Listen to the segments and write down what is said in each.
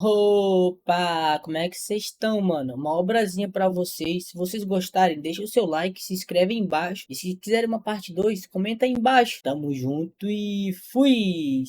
Opa, como é que vocês estão, mano? Uma obrazinha pra vocês. Se vocês gostarem, deixa o seu like, se inscreve aí embaixo. E se quiserem uma parte 2, comenta aí embaixo. Tamo junto e fui!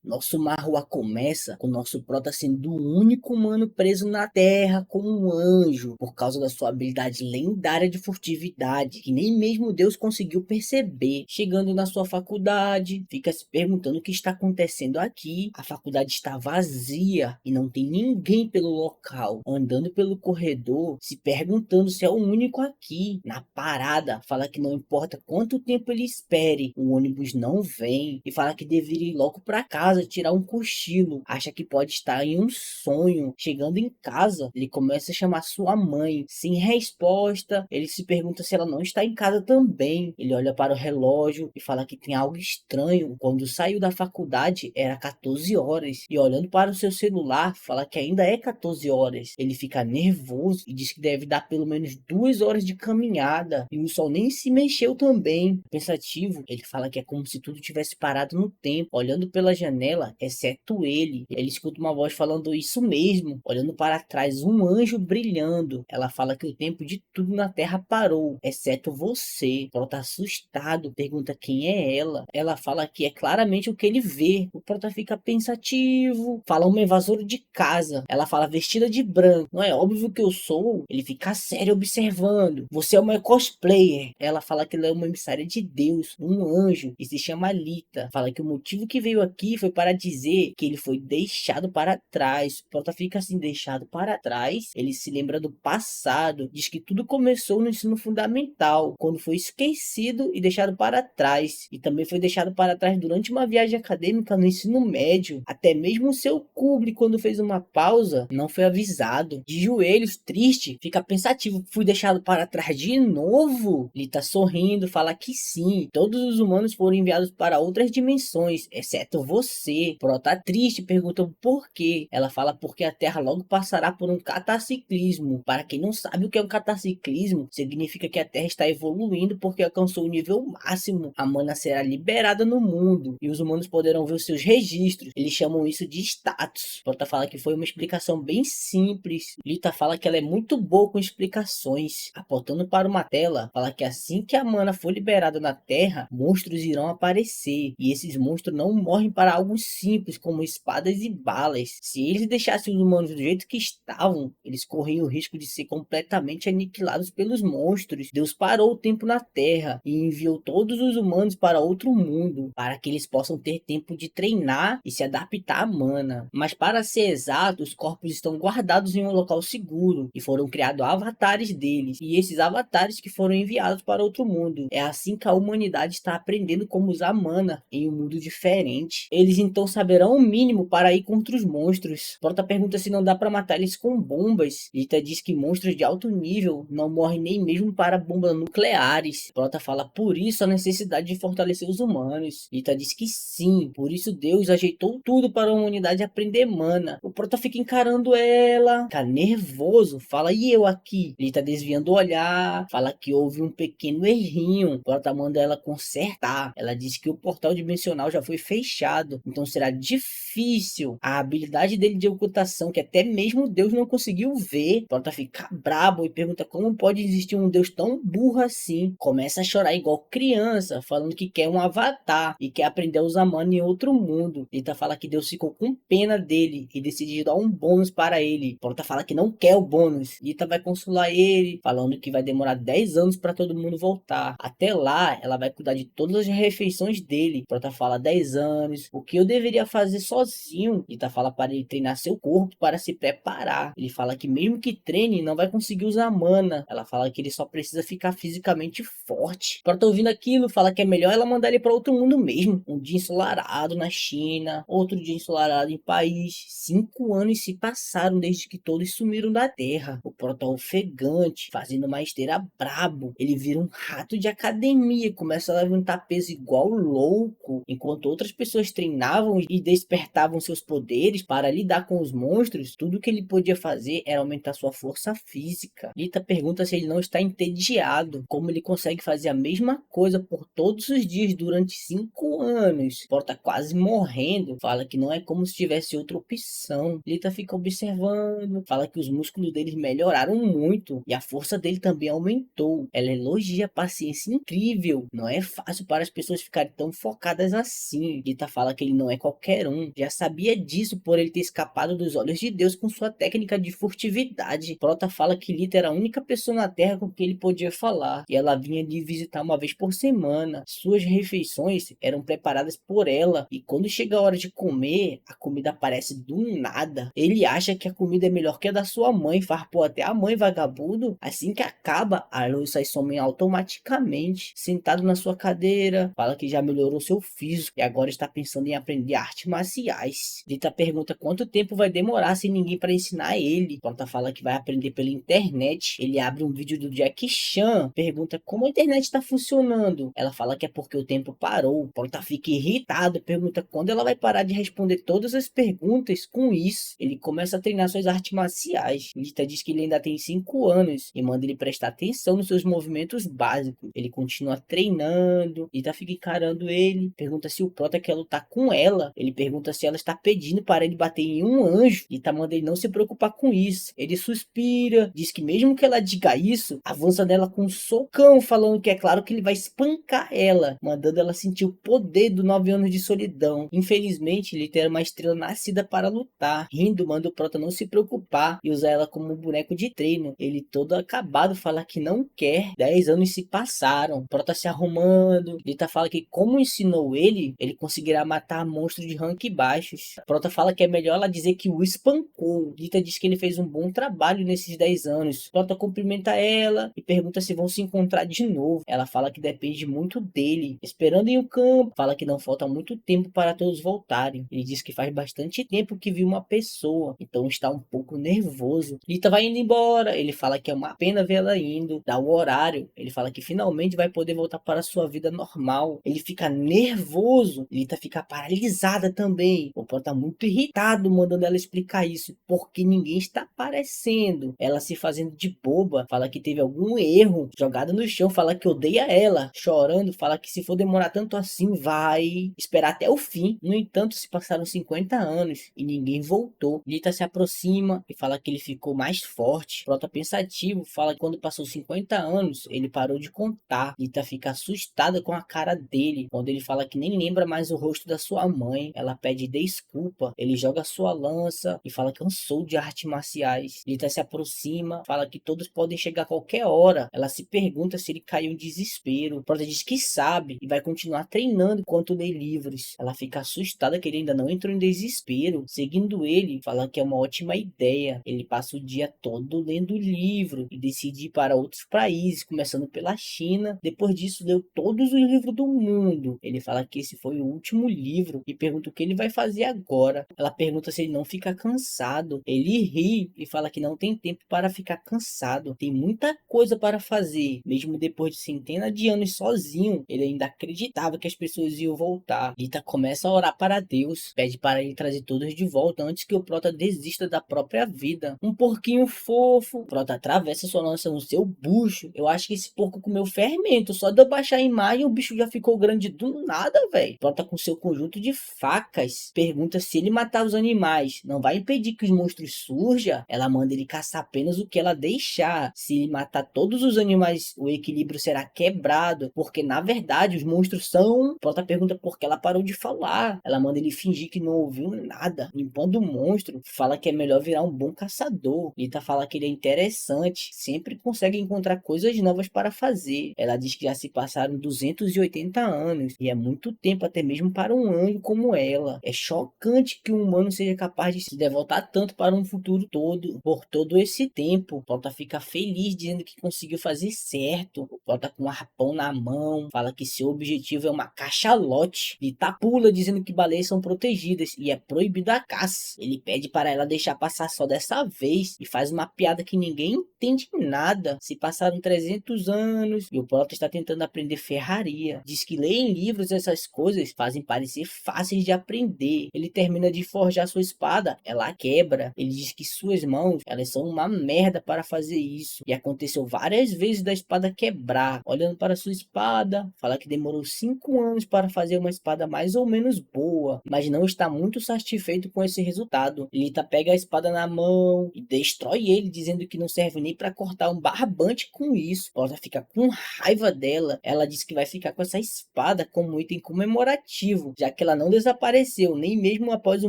Nosso Marrua começa com nosso prota sendo o único humano preso na Terra como um anjo, por causa da sua habilidade lendária de furtividade, que nem mesmo Deus conseguiu perceber. Chegando na sua faculdade, fica se perguntando o que está acontecendo aqui. A faculdade está vazia e não tem ninguém pelo local. Andando pelo corredor, se perguntando se é o único aqui. Na parada, fala que não importa quanto tempo ele espere, o ônibus não vem e fala que deveria ir logo para casa tirar um cochilo. Acha que pode estar em um sonho. Chegando em casa, ele começa a chamar sua mãe. Sem resposta, ele se pergunta se ela não está em casa também. Ele olha para o relógio e fala que tem algo estranho. Quando saiu da faculdade, era 14 horas. E olhando para o seu celular, fala que ainda é 14 horas. Ele fica nervoso e diz que deve dar pelo menos 2 horas de caminhada. E o sol nem se mexeu também. Pensativo, ele fala que é como se tudo tivesse parado no tempo, olhando pela janela, exceto ele. Ele escuta uma voz falando isso mesmo. Olhando para trás, um anjo brilhando. Ela fala que o tempo de tudo na Terra parou, exceto você. Prota assustado, pergunta quem é ela. Ela fala que é claramente o que ele vê. O Prota fica pensativo, fala uma invasora de casa. Ela fala vestida de branco. Não é óbvio que eu sou? Ele fica sério observando. Você é uma cosplayer. Ela fala que ela é uma emissária de Deus, um anjo, e se chama Lita. Fala que o motivo que veio aqui foi para dizer que ele foi deixado para trás. O Prota fica assim, deixado para trás. Ele se lembra do passado. Diz que tudo começou no ensino fundamental, quando foi esquecido e deixado para trás. E também foi deixado para trás durante uma viagem acadêmica no ensino médio. Até mesmo o seu Kubrick, quando fez uma pausa, não foi avisado. De joelhos, triste, fica pensativo. Fui deixado para trás de novo? Ele tá sorrindo, fala que sim. Todos os humanos foram enviados para outras dimensões, exceto você. Pro tá triste, pergunta por quê. Ela fala porque a Terra logo passará por um cataciclismo. Para quem não sabe o que é um cataciclismo, significa que a Terra está evoluindo porque alcançou o nível máximo. A mana será liberada no mundo e os humanos poderão ver os seus registros. Eles chamam isso de status. Prota fala que foi uma explicação bem simples. Lita fala que ela é muito boa com explicações. Apontando para uma tela, fala que assim que a mana for liberada na Terra, monstros irão aparecer. E esses monstros não morrem para algo simples como espadas e balas. Se eles deixassem os humanos do jeito que estavam, eles corriam o risco de ser completamente aniquilados pelos monstros. Deus parou o tempo na Terra e enviou todos os humanos para outro mundo, para que eles possam ter tempo de treinar e se adaptar à mana. Mas para ser exato, os corpos estão guardados em um local seguro e foram criados avatares deles. E esses avatares que foram enviados para outro mundo. É assim que a humanidade está aprendendo como usar mana em um mundo diferente. Eles então saberão o mínimo para ir contra os monstros. Prota pergunta se não dá para matar eles com bombas. Lita diz que monstros de alto nível não morrem nem mesmo para bombas nucleares. Prota fala por isso a necessidade de fortalecer os humanos. Lita diz que sim, por isso Deus ajeitou tudo para a humanidade aprender mana. O Prota fica encarando ela, fica nervoso, fala e eu aqui. Lita desviando o olhar, fala que houve um pequeno errinho. Prota manda ela consertar. Ela diz que o portal dimensional já foi fechado, então será difícil. A habilidade dele de ocultação, que até mesmo Deus não conseguiu ver. Prota fica brabo e pergunta como pode existir um Deus tão burro assim. Começa a chorar igual criança, falando que quer um avatar e quer aprender a usar mana em outro mundo. Lita fala que Deus ficou com pena dele e decidiu dar um bônus para ele. Prota fala que não quer o bônus. Lita vai consolar ele, falando que vai demorar 10 anos para todo mundo voltar. Até lá, ela vai cuidar de todas as refeições dele. Prota fala 10 anos. O que eu deveria fazer sozinho? Lita fala para ele treinar seu corpo para se preparar. Ele fala que mesmo que treine, não vai conseguir usar mana. Ela fala que ele só precisa ficar fisicamente forte. Prota ouvindo aquilo, fala que é melhor ela mandar ele para outro mundo mesmo. Um dia ensolarado na China, outro dia ensolarado em país. 5 anos se passaram desde que todos sumiram da Terra. O Prota ofegante, fazendo uma esteira brabo. Ele vira um rato de academia e começa a levantar peso igual louco. Enquanto outras pessoas treinavam, treinavam e despertavam seus poderes para lidar com os monstros, tudo que ele podia fazer era aumentar sua força física. Lita pergunta se ele não está entediado, como ele consegue fazer a mesma coisa por todos os dias durante 5 anos. Prota quase morrendo, fala que não é como se tivesse outra opção. Lita fica observando, fala que os músculos deles melhoraram muito e a força dele também aumentou. Ela elogia a paciência incrível. Não é fácil para as pessoas ficarem tão focadas assim. Lita fala que ele não é qualquer um. Já sabia disso por ele ter escapado dos olhos de Deus com sua técnica de furtividade. Prota fala que Lita era a única pessoa na Terra com quem ele podia falar, e ela vinha de visitar uma vez por semana. Suas refeições eram preparadas por ela, e quando chega a hora de comer, a comida aparece do nada. Ele acha que a comida é melhor que a da sua mãe, farpou até a mãe, vagabundo. Assim que acaba, a luz sai some automaticamente. Sentado na sua cadeira, fala que já melhorou seu físico e agora está pensando em aprender artes marciais. Lita pergunta quanto tempo vai demorar sem ninguém para ensinar ele. Prota fala que vai aprender pela internet. Ele abre um vídeo do Jack Chan, pergunta como a internet está funcionando. Ela fala que é porque o tempo parou. Prota fica irritado, pergunta quando ela vai parar de responder todas as perguntas. Com isso, ele começa a treinar suas artes marciais. Lita diz que ele ainda tem 5 anos e manda ele prestar atenção nos seus movimentos básicos. Ele continua treinando. Lita fica encarando ele, pergunta se o Prota quer lutar com ela. Ele pergunta se ela está pedindo para ele bater em um anjo. Lita manda ele não se preocupar com isso. Ele suspira, diz que mesmo que ela diga isso, avança nela com um socão, falando que é claro que ele vai espancar ela, mandando ela sentir o poder dos 9 anos de solidão. Infelizmente, Lita era uma estrela nascida para lutar. Rindo, manda o Prota não se preocupar e usar ela como um boneco de treino. Ele todo acabado fala que não quer. 10 anos se passaram. Prota se arrumando. Lita fala que como ensinou ele, ele conseguirá matar monstros de rank baixos. Prota fala que é melhor ela dizer que o espancou. Lita diz que ele fez um bom trabalho nesses 10 anos. Prota cumprimenta ela e pergunta se vão se encontrar de novo. Ela fala que depende muito dele. Esperando em um campo, fala que não falta muito tempo para todos voltarem. Ele diz que faz bastante tempo que viu uma pessoa, então está um pouco nervoso. Lita vai indo embora. Ele fala que é uma pena vê-la indo. Dá o horário. Ele fala que finalmente vai poder voltar para sua vida normal. Ele fica nervoso. Lita fica paralisada também. O Prota tá muito irritado, mandando ela explicar isso, porque ninguém está aparecendo. Ela se fazendo de boba, fala que teve algum erro, jogada no chão, fala que odeia ela, chorando, fala que se for demorar tanto assim, vai esperar até o fim. No entanto, se passaram 50 anos e ninguém voltou. Lita se aproxima e fala que ele ficou mais forte. Prota pensativo, fala que quando passou 50 anos, ele parou de contar. Lita fica assustada com a cara dele, quando ele fala que nem lembra mais o rosto da sua mãe. Ela pede desculpa, ele joga sua lança e fala que cansou de artes marciais. Lita se aproxima, fala que todos podem chegar a qualquer hora. Ela se pergunta se ele caiu em desespero. Prota diz que sabe e vai continuar treinando enquanto lê livros. Ela fica assustada que ele ainda não entrou em desespero. Seguindo ele, fala que é uma ótima ideia. Ele passa o dia todo lendo livro e decide ir para outros países, começando pela China. Depois disso, leu todos os livros do mundo. Ele fala que esse foi o último livro e pergunta o que ele vai fazer agora. Ela pergunta se ele não fica cansado. Ele ri e fala que não tem tempo para ficar cansado. Tem muita coisa para fazer. Mesmo depois de centenas de anos sozinho, ele ainda acreditava que as pessoas iam voltar. Lita começa a orar para Deus, pede para ele trazer todos de volta antes que o Prota desista da própria vida. Um porquinho fofo. O Prota atravessa sua lança no seu bucho. Eu acho que esse porco comeu fermento. Só de eu baixar a imagem, o bicho já ficou grande do nada, velho. Prota com seu conjunto de facas. Pergunta se ele matar os animais não vai impedir que os monstros surjam. Ela manda ele caçar apenas o que ela deixar. Se ele matar todos os animais, o equilíbrio será quebrado, porque na verdade os monstros são... Prota pergunta por que ela parou de falar. Ela manda ele fingir que não ouviu nada. Limpando o monstro, fala que é melhor virar um bom caçador. Lita fala que ele é interessante, sempre consegue encontrar coisas novas para fazer. Ela diz que já se passaram 280 anos, e é muito tempo até mesmo para um anjo como ela. É chocante que um humano seja capaz de se devotar tanto para um futuro todo, por todo esse tempo. O Prota fica feliz dizendo que conseguiu fazer certo. O Prota com um arpão na mão, fala que seu objetivo é uma cachalote. Lita pula dizendo que baleias são protegidas e é proibida a caça. Ele pede para ela deixar passar só dessa vez e faz uma piada que ninguém entende nada. Se passaram 300 anos e o Prota está tentando aprender ferraria. Diz que ler em livros essas coisas fazem parecer ser fáceis de aprender. Ele termina de forjar sua espada, ela quebra. Ele diz que suas mãos, elas são uma merda para fazer isso. E aconteceu várias vezes da espada quebrar. Olhando para sua espada, fala que demorou 5 anos para fazer uma espada mais ou menos boa, mas não está muito satisfeito com esse resultado. Lita pega a espada na mão e destrói ele, dizendo que não serve nem para cortar um barbante com isso. Ela fica com raiva dela. Ela diz que vai ficar com essa espada como item comemorativo, já que ela não desapareceu, nem mesmo após o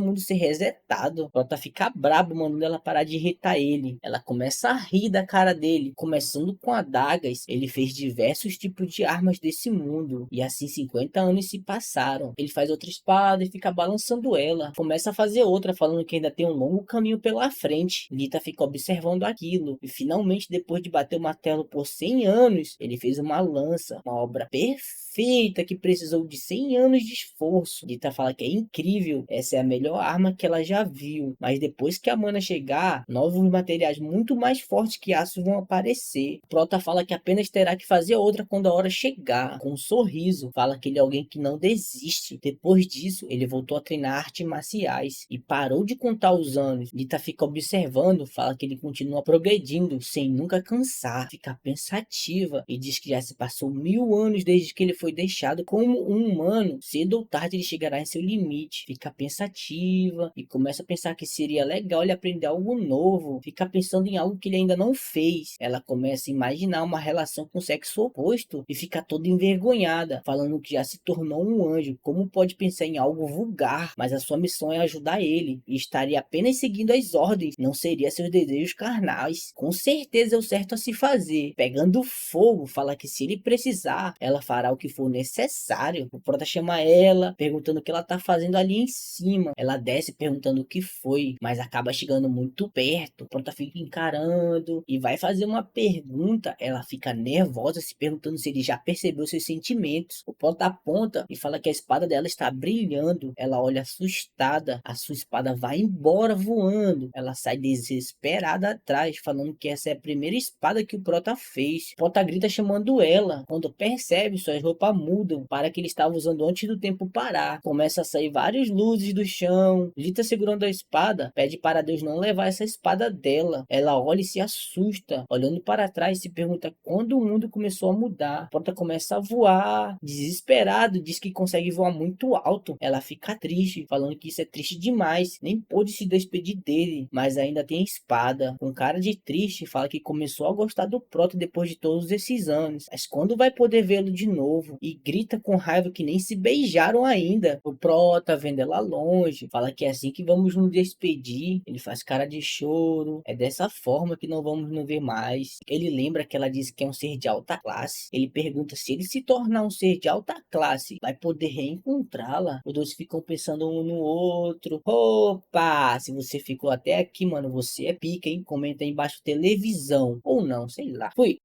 mundo ser resetado. Ela fica braba, mandando ela parar de irritar ele. Ela começa a rir da cara dele, começando com adagas. Ele fez diversos tipos de armas desse mundo, e assim 50 anos se passaram. Ele faz outra espada e fica balançando ela. Começa a fazer outra, falando que ainda tem um longo caminho pela frente. Lita fica observando aquilo, e finalmente, depois de bater o martelo por 100 anos, ele fez uma lança, uma obra perfeita que precisou de 100 anos de esforço. Lita fala que é incrível, essa é a melhor arma que ela já viu, mas depois que a mana chegar, novos materiais muito mais fortes que aço vão aparecer. Prota fala que apenas terá que fazer outra quando a hora chegar, com um sorriso. Fala que ele é alguém que não desiste. Depois disso, ele voltou a treinar artes marciais e parou de contar os anos. Lita fica observando, fala que ele continua progredindo sem nunca cansar. Fica pensativa e diz que já se passou 1000 anos desde que ele foi deixado como um humano. Cedo ou tarde ele chegará em seu limite. Fica pensativa e começa a pensar que seria legal ele aprender algo novo. Fica pensando em algo que ele ainda não fez. Ela começa a imaginar uma relação com o sexo oposto e fica toda envergonhada, falando que já se tornou um anjo. Como pode pensar em algo vulgar? Mas a sua missão é ajudar ele e estaria apenas seguindo as ordens, não seria seus desejos carnais. Com certeza é o certo a se fazer. Pegando fogo, fala que se ele precisar, ela fará o que for necessário. O Prota chama ela, perguntando o que ela tá fazendo ali em cima. Ela desce perguntando o que foi, mas acaba chegando muito perto. O Prota fica encarando e vai fazer uma pergunta. Ela fica nervosa, se perguntando se ele já percebeu seus sentimentos. O Prota aponta e fala que a espada dela está brilhando. Ela olha assustada. A sua espada vai embora voando. Ela sai desesperada atrás, falando que essa é a primeira espada que o Prota fez. O Prota grita chamando ela. Quando percebe, suas roupas mudam para que ele estava usando antes do tempo parar. Começa a sair várias luzes do chão. Lita, segurando a espada, pede para Deus não levar essa espada dela. Ela olha e se assusta, olhando para trás, se pergunta quando o mundo começou a mudar. A Prota começa a voar, desesperado, diz que consegue voar muito alto. Ela fica triste, falando que isso é triste demais, nem pôde se despedir dele, mas ainda tem a espada. Com cara de triste, fala que começou a gostar do Prota depois de todos esses anos, mas quando vai poder vê-lo de novo? E grita com raiva que nem se beijaram ainda. O Prota, vendo ela longe, fala que é assim que vamos nos despedir. Ele faz cara de choro. É dessa forma que não vamos nos ver mais. Ele lembra que ela disse que é um ser de alta classe. Ele pergunta se ele se tornar um ser de alta classe, vai poder reencontrá-la. Os dois ficam pensando um no outro. Opa! Se você ficou até aqui, mano, você é pica, hein? Comenta aí embaixo televisão. Ou não, sei lá. Fui.